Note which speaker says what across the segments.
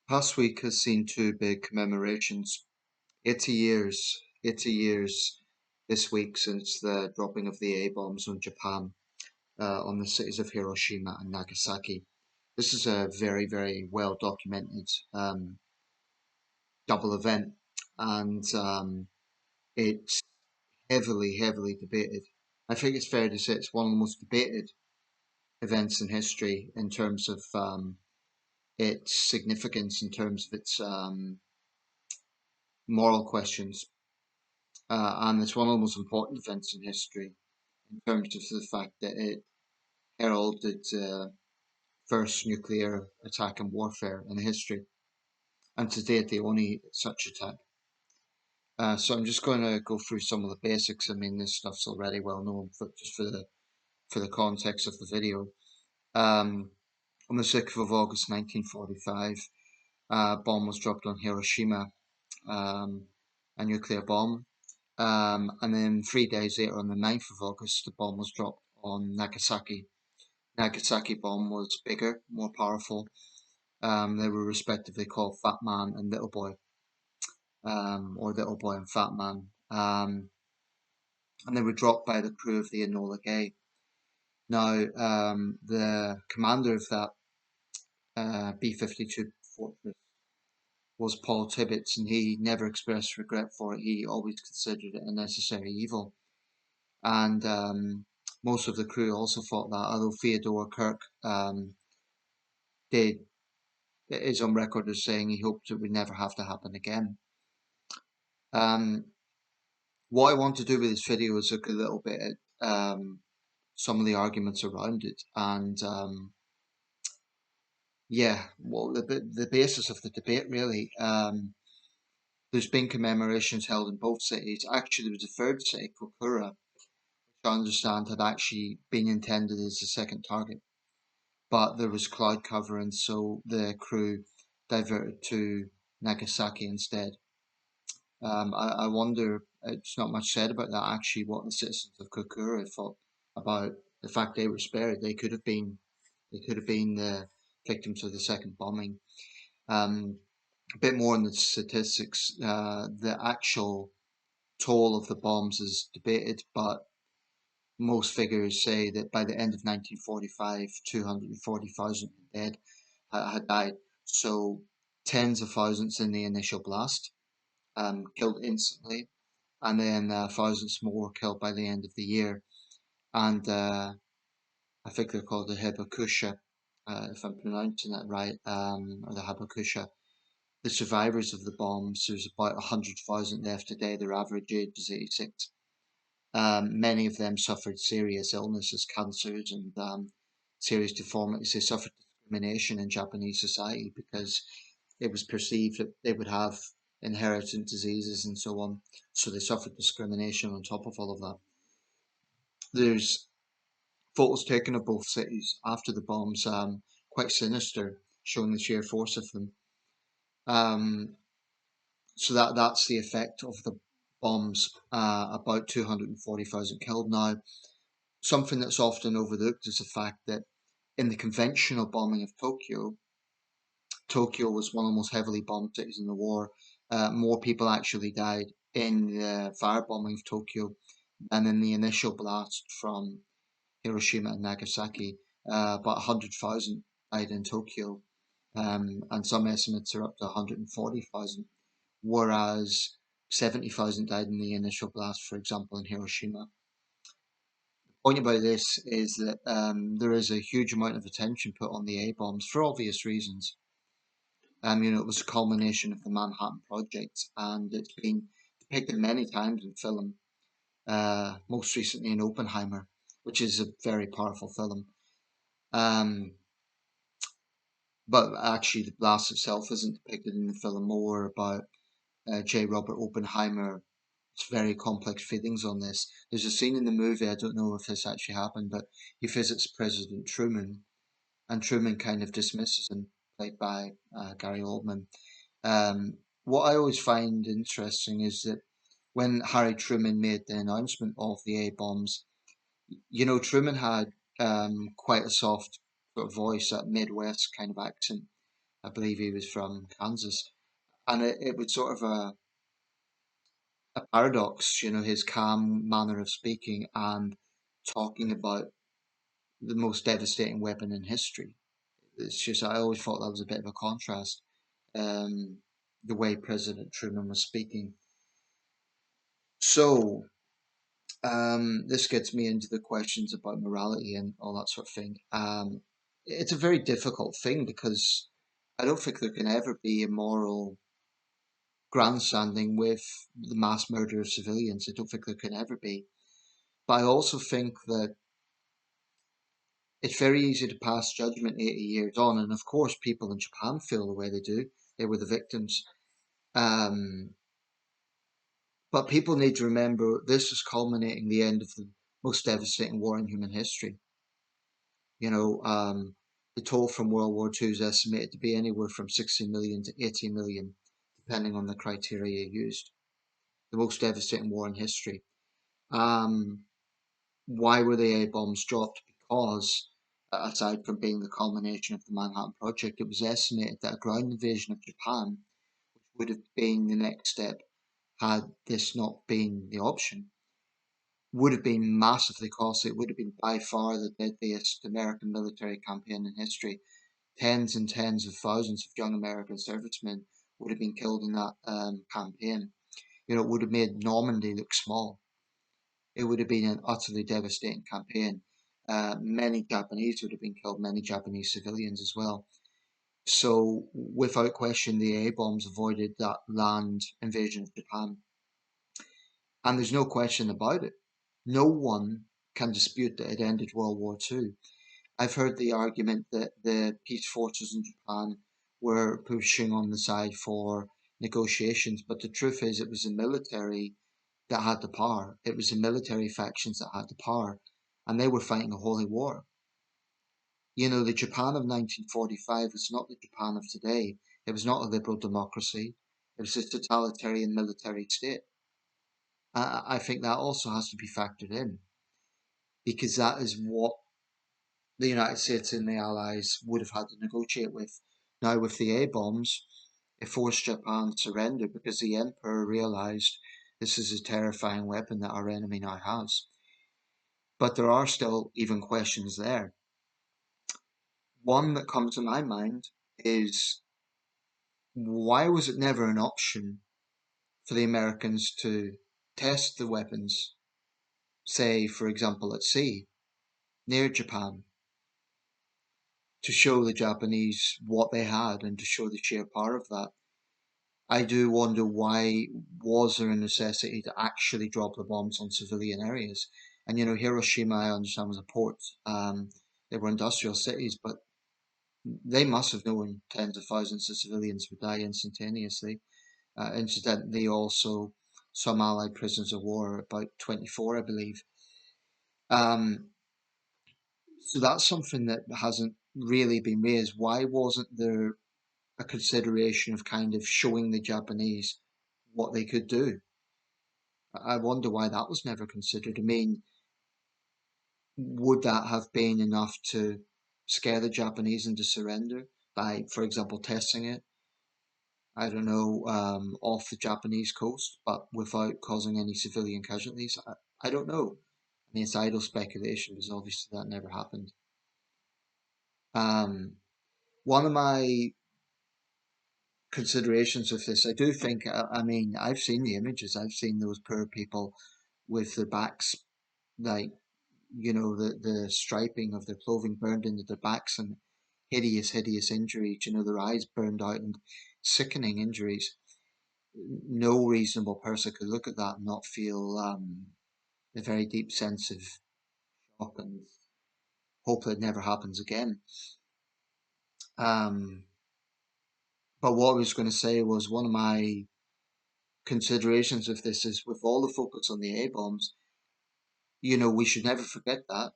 Speaker 1: Past week has seen two big commemorations. 80 years this week since the dropping of the A-bombs on Japan, on the cities of Hiroshima and Nagasaki. This is a very, very well documented double event, and it's heavily, heavily debated. I think it's fair to say it's one of the most debated events in history in terms of its significance, in terms of its moral questions. And it's one of the most important events in history in terms of the fact that it heralded the first nuclear attack and warfare in history, and to date the only such attack. So I'm just going to go through some of the basics. I mean, this stuff's already well known, but just for the context of the video. On the 6th of August 1945, a bomb was dropped on Hiroshima, a nuclear bomb. And then 3 days later, on the 9th of August, the bomb was dropped on Nagasaki. Nagasaki bomb was bigger, more powerful. They were respectively called Fat Man and Little Boy, or Little Boy and Fat Man. And they were dropped by the crew of the Enola Gay. Now, the commander of that B-52 Fortress was Paul Tibbets, and he never expressed regret for it. He always considered it a necessary evil. And most of the crew also thought that, although Theodore Kirk did, is on record as saying he hoped it would never have to happen again. What I want to do with this video is look a little bit at some of the arguments around it, and yeah, well, the basis of the debate really. There's been commemorations held in both cities. Actually, there was a third city, Kokura, which I understand had actually been intended as the second target, but there was cloud cover, and so the crew diverted to Nagasaki instead. I wonder, it's not much said about that actually, what the citizens of Kokura thought about the fact they were spared. They could have been the victims of the second bombing. A bit more on the statistics. The actual toll of the bombs is debated, but most figures say that by the end of 1945, 240,000 dead had died. So tens of thousands in the initial blast, killed instantly, and then thousands more killed by the end of the year. And I think they're called the Hibakusha, if I'm pronouncing that right, or the Habakusha. The survivors of the bombs, there's about 100,000 left today. Their average age is 86. Many of them suffered serious illnesses, cancers, and serious deformities. They suffered discrimination in Japanese society because it was perceived that they would have inherited diseases and so on. So they suffered discrimination on top of all of that. There's photos taken of both cities after the bombs, quite sinister, showing the sheer force of them. So that's the effect of the bombs. About 240,000 killed now. Something that's often overlooked is the fact that in the conventional bombing of Tokyo, Tokyo was one of the most heavily bombed cities in the war. More people actually died in the firebombing of Tokyo than in the initial blast from Hiroshima and Nagasaki. About 100,000 died in Tokyo, and some estimates are up to 140,000, whereas 70,000 died in the initial blast, for example, in Hiroshima. The point about this is that there is a huge amount of attention put on the A-bombs for obvious reasons. It was a culmination of the Manhattan Project, and it's been depicted many times in film, most recently in Oppenheimer, which is a very powerful film. But actually, the blast itself isn't depicted in the film, more about J. Robert Oppenheimer. It's very complex feelings on this. There's a scene in the movie, I don't know if this actually happened, but he visits President Truman, and Truman kind of dismisses him, played by Gary Oldman. What I always find interesting is that when Harry Truman made the announcement of the A-bombs, Truman had quite a soft sort of voice, that Midwest kind of accent. I believe he was from Kansas. And it was sort of a paradox, his calm manner of speaking and talking about the most devastating weapon in history. It's just, I always thought that was a bit of a contrast, um, the way President Truman was speaking. So, this gets me into the questions about morality and all that sort of thing. It's a very difficult thing because I don't think there can ever be a moral grandstanding with the mass murder of civilians. I don't think there can ever be. But I also think that it's very easy to pass judgment 80 years on. And of course, people in Japan feel the way they do. They were the victims. Um, but people need to remember this is culminating the end of the most devastating war in human history. You know, the toll from World War II is estimated to be anywhere from 60 million to 80 million, depending on the criteria used. The most devastating war in history. Um, why were the A bombs dropped? Because, aside from being the culmination of the Manhattan Project, it was estimated that a ground invasion of Japan, which would have been the next step had this not been the option, would have been massively costly. It would have been by far the deadliest American military campaign in history. Tens and tens of thousands of young American servicemen would have been killed in that campaign. It would have made Normandy look small. It would have been an utterly devastating campaign. Many Japanese would have been killed, many Japanese civilians as well. So, without question, the A bombs avoided that land invasion of Japan. And there's no question about it. No one can dispute that it ended World War II. I've heard the argument that the peace forces in Japan were pushing on the side for negotiations, but the truth is, it was the military that had the power. It was the military factions that had the power, and they were fighting a holy war. The Japan of 1945 was not the Japan of today. It was not a liberal democracy. It was a totalitarian military state. I think that also has to be factored in because that is what the United States and the Allies would have had to negotiate with. Now, with the A bombs, it forced Japan to surrender because the Emperor realized this is a terrifying weapon that our enemy now has. But there are still even questions there. One that comes to my mind is why was it never an option for the Americans to test the weapons, say, for example, at sea, near Japan, to show the Japanese what they had and to show the sheer power of that? I do wonder why was there a necessity to actually drop the bombs on civilian areas? And Hiroshima, I understand, was a port. They were industrial cities, but they must have known tens of thousands of civilians would die instantaneously. Incidentally, also some Allied prisoners of war, about 24, I believe. Um, so that's something that hasn't really been raised. Why wasn't there a consideration of kind of showing the Japanese what they could do? I wonder why that was never considered. I mean, would that have been enough to scare the Japanese into surrender by, for example, testing it? I don't know, off the Japanese coast, but without causing any civilian casualties. I don't know. I mean, it's idle speculation because obviously that never happened. Um, one of my considerations of this, I do think, I mean, I've seen the images. I've seen those poor people with their backs, like, the striping of their clothing burned into their backs and hideous, hideous injuries, their eyes burned out and sickening injuries. No reasonable person could look at that and not feel a very deep sense of shock and hope that it never happens again. Um, but what I was going to say was one of my considerations of this is with all the focus on the A bombs, we should never forget that,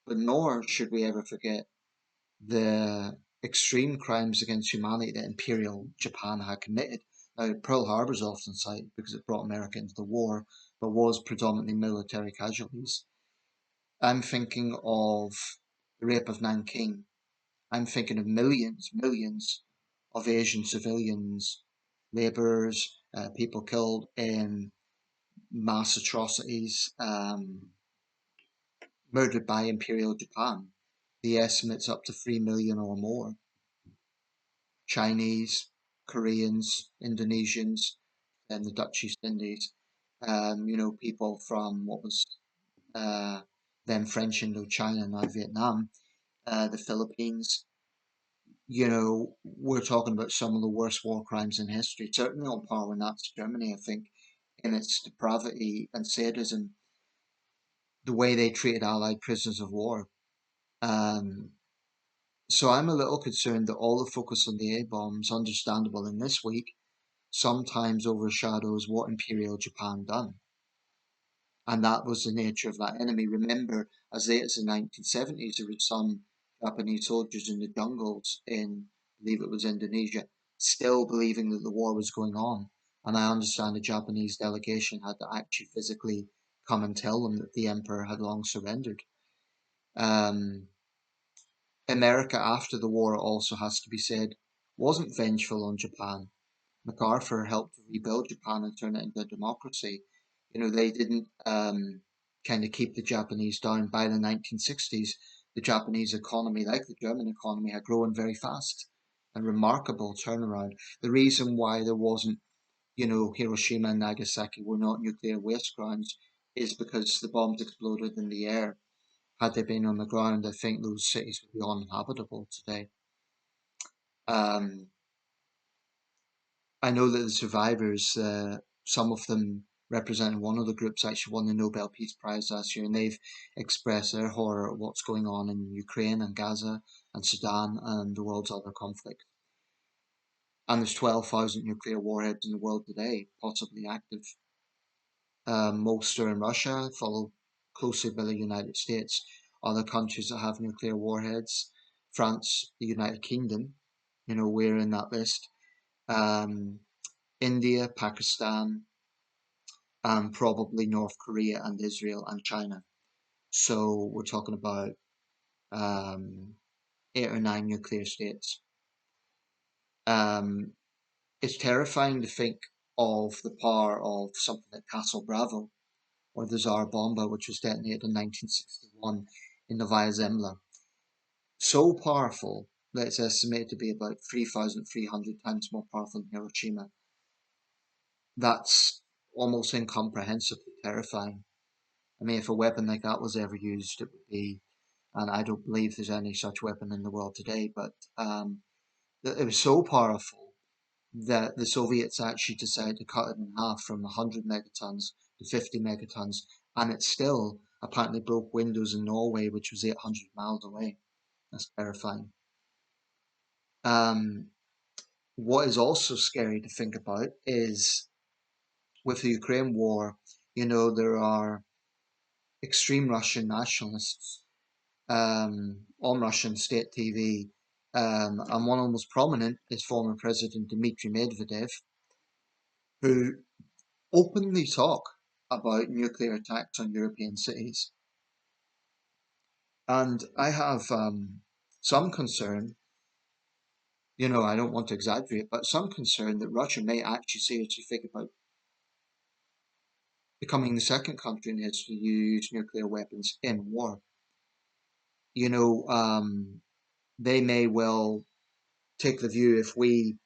Speaker 1: but nor should we ever forget the extreme crimes against humanity that Imperial Japan had committed. Now, Pearl Harbor is often cited because it brought America into the war, but was predominantly military casualties. I'm thinking of the rape of Nanking. I'm thinking of millions, millions of Asian civilians, laborers, people killed in mass atrocities, murdered by Imperial Japan. The estimate's up to 3 million or more. Chinese, Koreans, Indonesians, and the Dutch East Indies. People from what was uh, then French Indochina, now Vietnam, the Philippines. We're talking about some of the worst war crimes in history, certainly on par with Nazi Germany, I think, in its depravity and sadism, the way they treated Allied prisoners of war. Um, so I'm a little concerned that all the focus on the A-bombs, understandable in this week, sometimes overshadows what Imperial Japan done. And that was the nature of that enemy. Remember, as late as the 1970s, there were some Japanese soldiers in the jungles in, I believe it was Indonesia, still believing that the war was going on. And I understand the Japanese delegation had to actually physically come and tell them that the emperor had long surrendered. Um, America, after the war, also has to be said, wasn't vengeful on Japan. MacArthur helped to rebuild Japan and turn it into a democracy. They didn't kind of keep the Japanese down. By the 1960s, the Japanese economy, like the German economy, had grown very fast. A remarkable turnaround. The reason why there wasn't, Hiroshima and Nagasaki were not nuclear waste grounds is because the bombs exploded in the air. Had they been on the ground, I think those cities would be uninhabitable today. Um, I know that the survivors, some of them representing one of the groups, actually won the Nobel Peace Prize last year, and they've expressed their horror at what's going on in Ukraine and Gaza and Sudan and the world's other conflicts. And there's 12,000 nuclear warheads in the world today, possibly active. Most are in Russia, followed closely by the United States. Other countries that have nuclear warheads, France, the United Kingdom, we're in that list. Um, India, Pakistan, and probably North Korea and Israel and China. So we're talking about um, 8 or 9 nuclear states. Um, it's terrifying to think of the power of something like Castle Bravo or the Tsar Bomba, which was detonated in 1961 in Novaya Zemlya. So powerful that it's estimated to be about 3,300 times more powerful than Hiroshima. That's almost incomprehensibly terrifying. I mean, if a weapon like that was ever used, it would be, and I don't believe there's any such weapon in the world today, but it was so powerful that the Soviets actually decided to cut it in half from 100 megatons to 50 megatons, and it still apparently broke windows in Norway, which was 800 miles away. That's terrifying. Um, what is also scary to think about is with the Ukraine war, there are extreme Russian nationalists on Russian state TV. And one of the most prominent is former President Dmitry Medvedev, who openly talk about nuclear attacks on European cities. And I have some concern, I don't want to exaggerate, but some concern that Russia may actually seriously think about becoming the second country in history to use nuclear weapons in war. You know, they may well take the view if we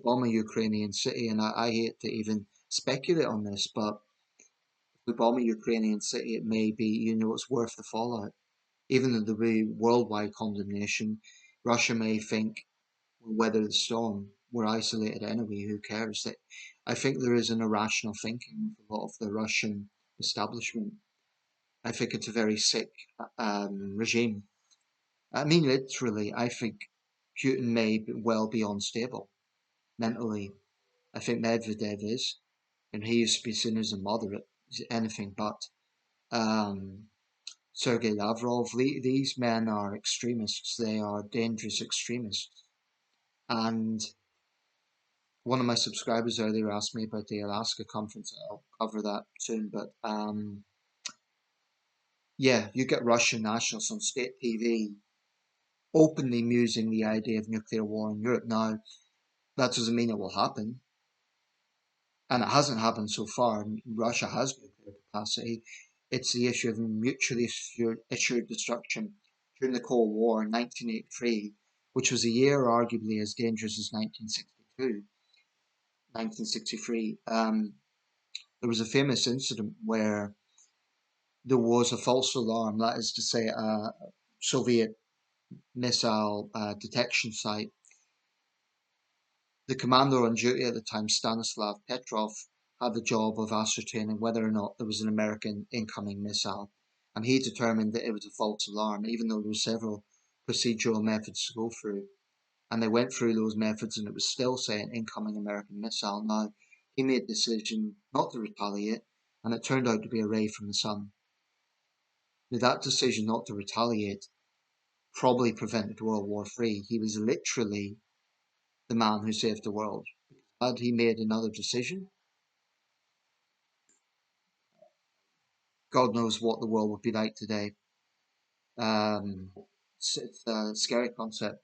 Speaker 1: bomb a Ukrainian city, and I hate to even speculate on this, but if we bomb a Ukrainian city, it may be, it's worth the fallout. Even though there be worldwide condemnation, Russia may think, we'll weather the storm. We're isolated anyway, who cares? I think there is an irrational thinking with a lot of the Russian establishment. I think it's a very sick regime. I mean, literally, I think Putin may well be unstable mentally. I think Medvedev is, and he used to be seen as a moderate, anything but. Um, Sergei Lavrov, these men are extremists. They are dangerous extremists. And one of my subscribers earlier asked me about the Alaska conference. I'll cover that soon. But yeah, you get Russian nationals on state TV openly musing the idea of nuclear war in Europe. Now, that doesn't mean it will happen, and it hasn't happened so far. Russia has nuclear capacity. It's the issue of mutually assured destruction during the Cold War in 1983, which was a year arguably as dangerous as 1963. There was a famous incident where there was a false alarm, that is to say, a Soviet missile detection site. The commander on duty at the time, Stanislav Petrov, had the job of ascertaining whether or not there was an American incoming missile, and he determined that it was a false alarm, even though there were several procedural methods to go through. And they went through those methods, and it was still saying incoming American missile. Now, he made the decision not to retaliate, and it turned out to be a ray from the sun. Now, that decision not to retaliate probably prevented World War III. He was literally the man who saved the world. Had he made another decision, God knows what the world would be like today. It's a scary concept.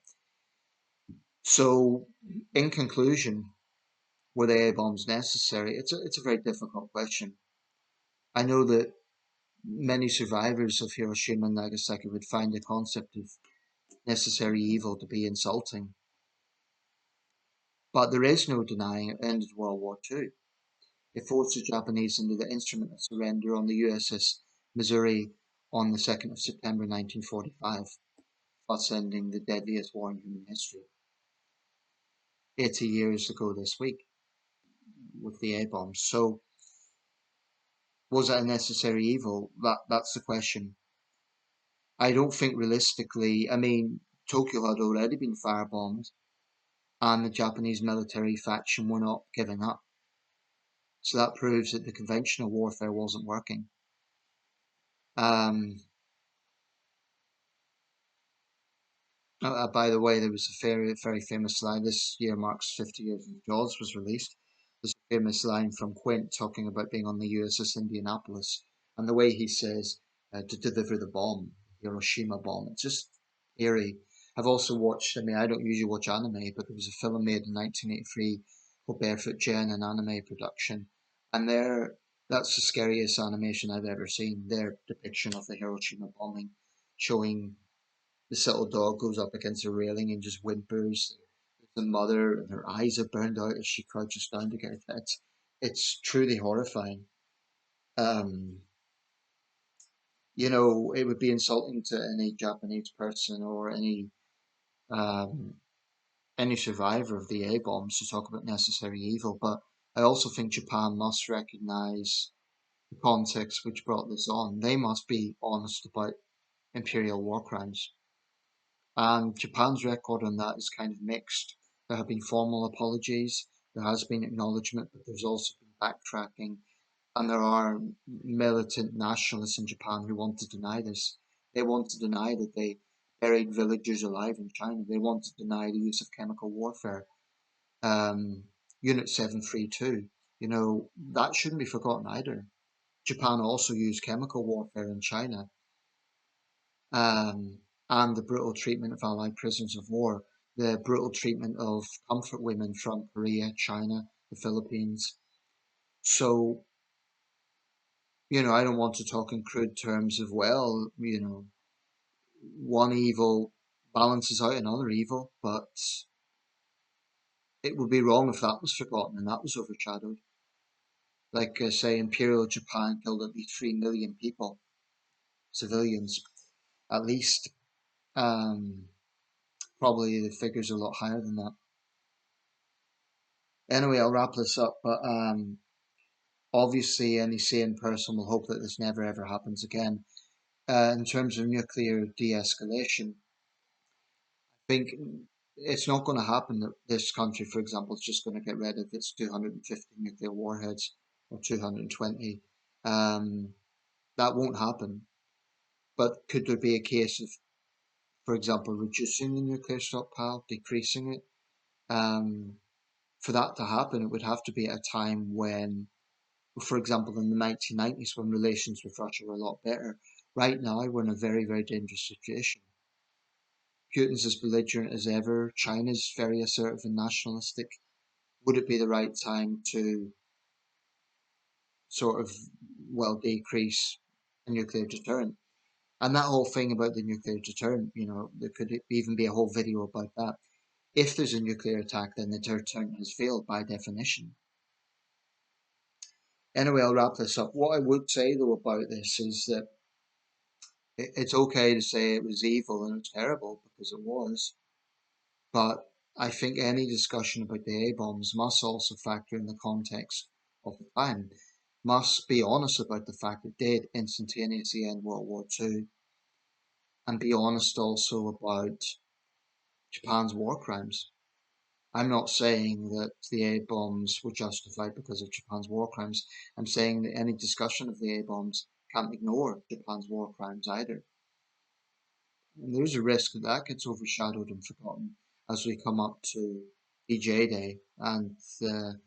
Speaker 1: So, in conclusion, were the A bombs necessary? It's a very difficult question. I know that many survivors of Hiroshima and Nagasaki would find the concept of necessary evil to be insulting. But there is no denying it ended World War II. It forced the Japanese into the instrument of surrender on the USS Missouri on the 2nd of September 1945, thus ending the deadliest war in human history. 80 years ago this week with the A-bombs. So, was it a necessary evil? That's the question. I don't think realistically, I mean, Tokyo had already been firebombed, and the Japanese military faction were not giving up. So that proves that the conventional warfare wasn't working. Um, by the way, there was a very, very famous line. This year marks 50 years since Jaws was released. There's a famous line from Quint talking about being on the USS Indianapolis, and the way he says to deliver the bomb, Hiroshima bomb. It's just eerie. I've also watched, I mean, I don't usually watch anime, but there was a film made in 1983 called Barefoot Gen, an anime production, and that's the scariest animation I've ever seen. Their depiction of the Hiroshima bombing, showing this little dog goes up against a railing and just whimpers. The mother, and her eyes are burned out as she crouches down to get it. It's truly horrifying. Um, it would be insulting to any Japanese person or um, any survivor of the A bombs to talk about necessary evil. But I also think Japan must recognize the context which brought this on. They must be honest about imperial war crimes. And Japan's record on that is kind of mixed. There have been formal apologies, there has been acknowledgement, but there's also been backtracking. And there are militant nationalists in Japan who want to deny this. They want to deny that they buried villagers alive in China. They want to deny the use of chemical warfare. Um, Unit 732, that shouldn't be forgotten either. Japan also used chemical warfare in China, um, and the brutal treatment of Allied prisoners of war, the brutal treatment of comfort women from Korea, China, the Philippines. So, I don't want to talk in crude terms of, well, one evil balances out another evil, but it would be wrong if that was forgotten and that was overshadowed. Like, say, Imperial Japan killed at least 3 million people, civilians, at least. Um, Probably the figure's a lot higher than that. Anyway, I'll wrap this up, but obviously any sane person will hope that this never ever happens again. In terms of nuclear de-escalation, I think it's not going to happen that this country, for example, is just going to get rid of its 250 nuclear warheads or 220. That won't happen. But could there be a case of, for example, reducing the nuclear stockpile, decreasing it? For that to happen, it would have to be at a time when, for example, in the 1990s, when relations with Russia were a lot better. Right now, we're in a very, very dangerous situation. Putin's as belligerent as ever. China's very assertive and nationalistic. Would it be the right time to sort of, well, decrease a nuclear deterrent? And that whole thing about the nuclear deterrent, there could even be a whole video about that. If there's a nuclear attack, then the deterrent has failed by definition. Anyway, I'll wrap this up. What I would say, though, about this is that it's okay to say it was evil and terrible, because it was. But I think any discussion about the A-bombs must also factor in the context of the time, must be honest about the fact it did instantaneously end World War II, and be honest also about Japan's war crimes. I'm not saying that the A-bombs were justified because of Japan's war crimes. I'm saying that any discussion of the A-bombs can't ignore Japan's war crimes either. And there's a risk that that gets overshadowed and forgotten as we come up to VJ Day and the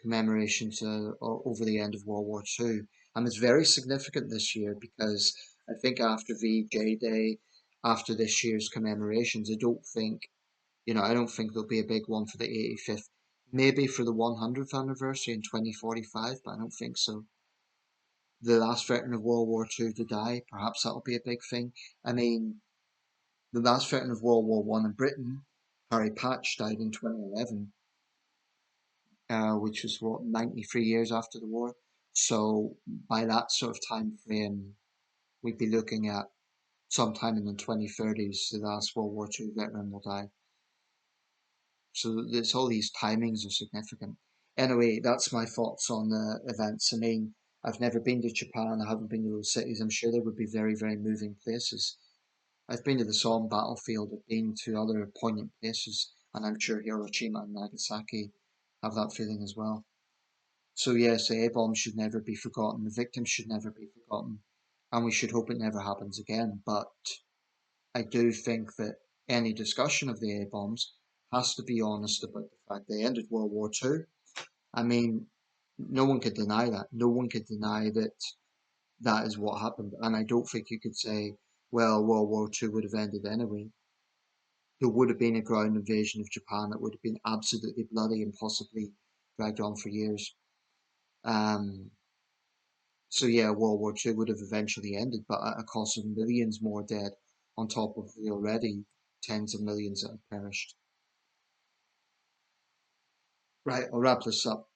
Speaker 1: commemorations over the end of World War II. And it's very significant this year because I think after VJ Day, after this year's commemorations, I don't think there'll be a big one for the 85th. Maybe for the 100th anniversary in 2045, but I don't think so. The last veteran of World War II to die, perhaps that'll be a big thing. I mean, the last veteran of World War One in Britain, Harry Patch, died in 2011, which was 93 years after the war. So by that sort of time frame, we'd be looking at sometime in the 2030s, the last World War II veteran will die. So there's all these timings are significant. Anyway, that's my thoughts on the events. I mean, I've never been to Japan. I haven't been to those cities. I'm sure they would be very, very moving places. I've been to the Somme battlefield. I've been to other poignant places, and I'm sure Hiroshima and Nagasaki have that feeling as well. So yes, the A-bomb should never be forgotten. The victims should never be forgotten, and we should hope it never happens again. But I do think that any discussion of the A-bombs has to be honest about the fact they ended World War II. I mean, no one could deny that. No one could deny that that is what happened. And I don't think you could say, well, World War II would have ended anyway. There would have been a ground invasion of Japan that would have been absolutely bloody and possibly dragged on for years. So yeah, World War II would have eventually ended, but at a cost of millions more dead on top of the already tens of millions that have perished. Right, I'll wrap this up.